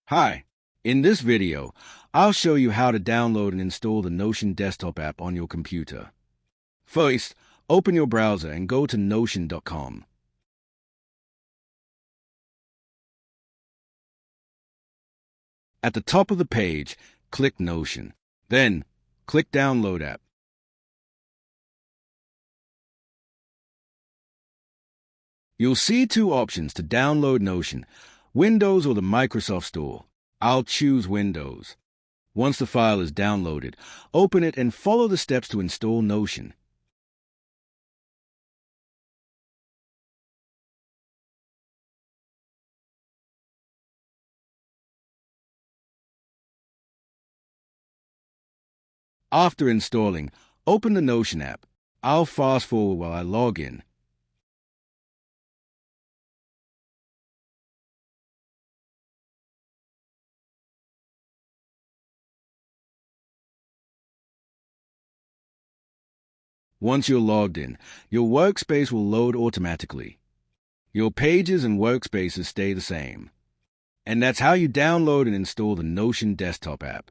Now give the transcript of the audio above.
Hi, in this video, I'll show you how to download and install the Notion desktop app on your computer. First, open your browser and go to notion.com. At the top of the page, click Notion. Then, click Download App. You'll see two options to download Notion, Windows or the Microsoft Store. I'll choose Windows. Once the file is downloaded, open it and follow the steps to install Notion. After installing, open the Notion app. I'll fast forward while I log in. Once you're logged in, your workspace will load automatically. Your pages and workspaces stay the same. And that's how you download and install the Notion desktop app.